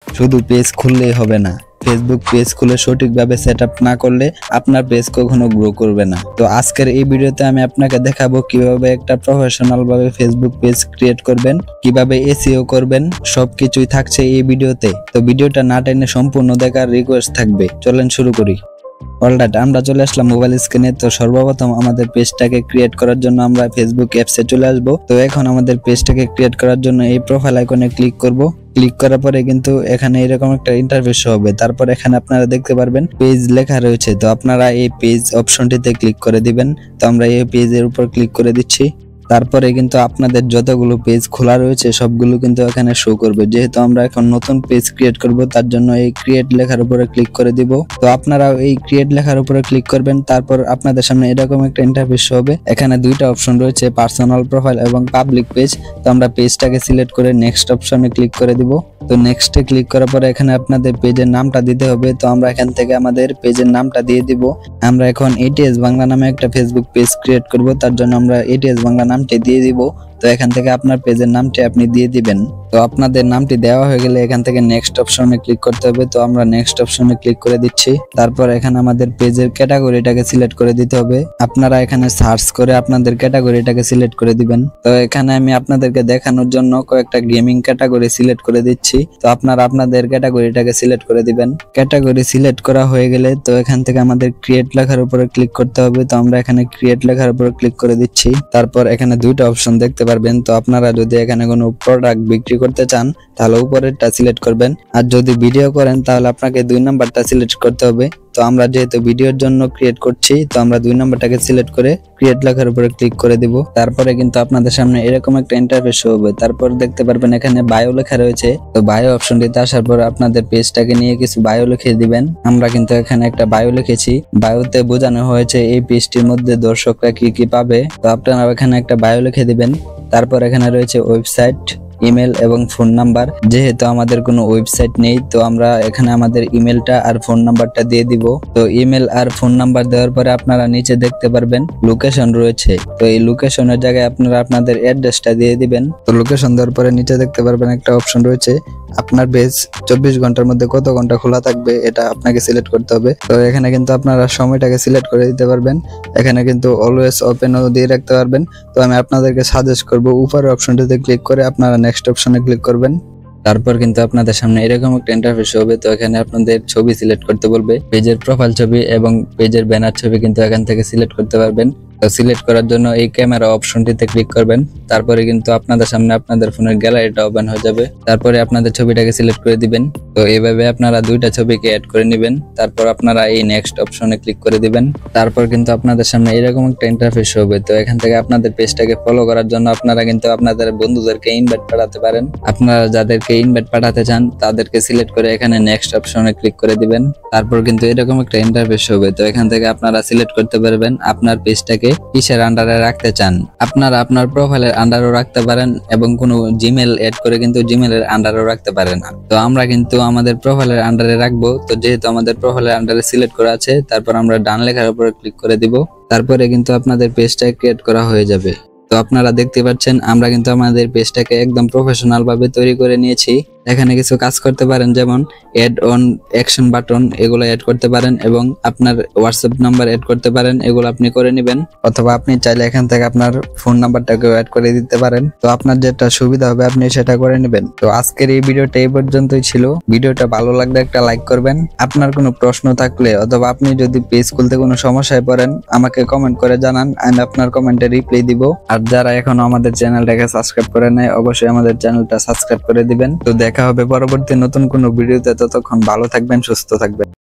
শুধু পেজ খুললেই হবে না, ফেসবুক পেজ খুলে সঠিকভাবে সেটআপ না করলে আপনার পেজ কখনো গ্রো করবে না। তো আজকের এই ভিডিওতে আমি আপনাকে দেখাবো কিভাবে একটা প্রফেশনাল ভাবে ফেসবুক পেজ ক্রিয়েট করবেন, কিভাবে এসইও করবেন, সবকিছুই থাকছে এই ভিডিওতে। তো ভিডিওটা না টেনে সম্পূর্ণ দেখার রিকোয়েস্ট থাকবে। চলেন শুরু করি। অলরাইট, আমরা চলে আসলাম মোবাইল স্ক্রিনে। তো সর্বপ্রথম আমাদের পেজটাকে ক্রিয়েট করার জন্য আমরা ফেসবুক অ্যাপসে চলে আসব। তো এখন আমাদের পেজটাকে ক্রিয়েট করার জন্য এই প্রোফাইল আইকনে ক্লিক করব। ক্লিক করার পরে কিন্তু এখানে এরকম একটা ইন্টারফেস হবে। তারপর এখানে আপনারা দেখতে পারবেন পেজ লেখা রয়েছে। তো আপনারা এই পেজ অপশনটিতে ক্লিক করে দিবেন। তো আমরা এই পেজের উপর ক্লিক করে দিচ্ছি। তারপরে কিন্তু আপনাদের যতগুলো পেজ খোলা রয়েছে সবগুলো কিন্তু এখানে শো করবে। যেহেতু আমরা এখন নতুন পেজ ক্রিয়েট করব, তার জন্য এই ক্রিয়েট লেখার উপরে ক্লিক করে দিব। তো আপনারা এই ক্রিয়েট লেখার উপরে ক্লিক করবেন। তারপর আপনাদের সামনে এরকম একটা ইন্টারফেস হবে। এখানে দুইটা অপশন রয়েছে, পার্সোনাল প্রোফাইল এবং পাবলিক পেজ। তো আমরা পেজটাকে সিলেক্ট করে নেক্সট অপশনে ক্লিক করে দিব। তো নেক্সটে ক্লিক করার পরে এখানে আপনাদের পেজের নামটা দিতে হবে। তো আমরা এখান থেকে আমাদের পেজের নামটা দিয়ে দিব। আমরা এখন এটিএস বাংলা নামে একটা ফেসবুক পেজ ক্রিয়েট করব, তার জন্য আমরা এটিএস বাংলা নামটি দিয়ে দিব। তো এখান থেকে আপনার পেজের নামটি আপনি দিয়ে দিবেন। তো আপনাদের নামটি দেওয়া হয়ে গেলে এখান থেকে নেক্সট অপশনে ক্লিক করতে হবে। তো আমরা নেক্সট অপশনে ক্লিক করে দিচ্ছি। তারপর এখানে আমাদের পেজের ক্যাটাগরিটাকে সিলেক্ট করে দিতে হবে। আপনারা এখানে সার্চ করে আপনাদের ক্যাটাগরিটাকে সিলেক্ট করে দিবেন। তো এখানে আমি আপনাদেরকে দেখানোর জন্য কয়েকটা গেমিং ক্যাটাগরি সিলেক্ট করে দিচ্ছি। তো আপনারা আপনাদের ক্যাটাগরিটাকে সিলেক্ট করে দিবেন। ক্যাটাগরি সিলেক্ট করা হয়ে গেলে তো এখান থেকে আমাদের ক্রিয়েট লেখার উপরে ক্লিক করতে হবে। তো আমরা এখানে ক্রিয়েট লেখার উপরে ক্লিক করে দিচ্ছি। তারপর এখানে দুইটা অপশন দেখতে পারবেন। তো আপনারা যদি এখানে কোনো প্রোডাক্ট বিক্রি করতে চান তাহলে উপরেরটা সিলেক্ট করবেন, আর যদি ভিডিও করেন তাহলে আপনাকে 2 নাম্বারটা সিলেক্ট করতে হবে। তো আমরা যেহেতু ভিডিওর জন্য ক্রিয়েট করছি, তো আমরা 2 নাম্বারটাকে সিলেক্ট করে ক্রিয়েট লেখার উপরে ক্লিক করে দিব। তারপরে কিন্তু আপনাদের সামনে এরকম একটা ইন্টারফেস হবে। তারপর দেখতে পারবেন এখানে বায়ো লেখা রয়েছে। তো বায়ো অপশনটিতে আসার পর আপনাদের পেজটাকে নিয়ে কিছু বায়ো লিখে দিবেন। আমরা কিন্তু এখানে একটা বায়ো লিখেছি। বায়োতে বোঝানো হয়েছে এই পেজটির মধ্যে দর্শকরা কি কি পাবে। তো আপনারা এখানে একটা বায়ো লিখে দিবেন। তারপর এখানে রয়েছে ওয়েবসাইট, ইমেল এবং ফোন নাম্বার। যেহেতু আমাদের কোনো ওয়েবসাইট নেই, তো আমরা এখানে আমাদের ইমেলটা আর ফোন নাম্বারটা দিয়ে দিব। তো ইমেল আর ফোন নাম্বার দেওয়ার পরে আপনারা নিচে দেখতে পারবেন লোকেশন রয়েছে। তো এই লোকেশনের জায়গায় আপনারা আপনাদের অ্যাড্রেসটা দিয়ে দিবেন। তো লোকেশন দেওয়ার পরে নিচে দেখতে পারবেন একটা অপশন রয়েছে, আপনার পেজ 24 ঘন্টার মধ্যে কত ঘন্টা খোলা থাকবে এটা আপনাকে সিলেক্ট করতে হবে। তো এখানে কিন্তু আপনারা সময়টাকে সিলেক্ট করে দিতে পারবেন। এখানে কিন্তু অলওয়েজ ওপেনও দিয়ে রাখতে পারবেন। তো আমি আপনাদেরকে সাজেস্ট করব উপরের অপশনটিতে ক্লিক করে আপনারা নেক্সট অপশনে ক্লিক করবেন। তারপর কিন্তু আপনাদের সামনে এরকম একটা ইন্টারফেস হবে। তো এখানে আপনাদের ছবি সিলেক্ট করতে বলবে, পেজের প্রোফাইল ছবি এবং পেজের ব্যানার ছবি কিন্তু এখান থেকে সিলেক্ট করতে পারবেন। তো সিলেক্ট করার জন্য এই ক্যামেরা অপশনটিতে ক্লিক করবেন। তারপরে কিন্তু আপনাদের সামনে আপনাদের ফোনের গ্যালারিটা ওপেন হয়ে যাবে। তারপরে আপনাদের ছবিটাকে সিলেক্ট করে দিবেন। তো এইভাবে আপনারা দুইটা ছবিকে অ্যাড করে নেবেন। তারপর আপনারা এই নেক্সট অপশনে ক্লিক করে দিবেন। তারপর কিন্তু আপনাদের সামনে এরকম একটা ইন্টারফেস হবে। তো এখান থেকে আপনাদের পেজটাকে ফলো করার জন্য আপনারা কিন্তু আপনাদের বন্ধুদেরকে ইনভাইট পাঠাতে পারেন। আপনারা যাদেরকে ইনভাইট পাঠাতে চান তাদেরকে সিলেক্ট করে এখানে নেক্সট অপশনে ক্লিক করে দিবেন। তারপর কিন্তু এরকম একটা ইন্টারফেস হবে। তো এখান থেকে আপনারা সিলেক্ট করতে পারবেন আপনার পেজটাকে কিসের আন্ডারে রাখতে চান। আপনারা আপনার প্রোফাইলের আন্ডারও রাখতে পারেন এবং কোনো জিমেল এড করে কিন্তু জিমেলের আন্ডারও রাখতে পারেন। তো আমরা কিন্তু আমাদের প্রোফাইলের আন্ডারে রাখবো। তো যেহেতু আমাদের প্রোফাইলের আন্ডারে সিলেক্ট করা আছে, তারপর আমরা ডান লেখার উপরে ক্লিক করে দিব। তারপরে কিন্তু আপনাদের পেজটা ক্রিয়েট করা হয়ে যাবে। তো আপনারা দেখতে পাচ্ছেন আমরা কিন্তু আমাদের পেজটাকে একদম প্রফেশনাল ভাবে তৈরি করে নিয়েছি। এখানে কিছু কাজ করতে পারেন, যেমন এড অন অ্যাকশন বাটন, এগুলো অ্যাড করতে পারেন এবং আপনার হোয়াটসঅ্যাপ নাম্বার অ্যাড করতে পারেন, এগুলো আপনি করে নেবেন। অথবা আপনি চাইলে এখান থেকে আপনার ফোন নাম্বারটাকেও অ্যাড করে দিতে পারেন। তো আপনার যেটা সুবিধা হবে আপনি সেটা করে নেবেন। তো আজকের এই ভিডিওটা এই পর্যন্তই ছিল। ভিডিওটা ভালো লাগলে একটা লাইক করবেন। আপনার কোনো প্রশ্ন থাকলে অথবা আপনি যদি পেজ খুলতে কোনো সমস্যায় পড়েন আমাকে কমেন্ট করে জানান, আমি আপনার কমেন্টে রিপ্লাই দিব। আর যারা এখনো আমাদের চ্যানেলটাকে সাবস্ক্রাইব করে নাই অবশ্যই আমাদের চ্যানেলটা সাবস্ক্রাইব করে দিবেন। তো দেখা হবে পরবর্তী নতুন কোনো ভিডিওতে। ততক্ষণ ভালো থাকবেন, সুস্থ থাকবেন।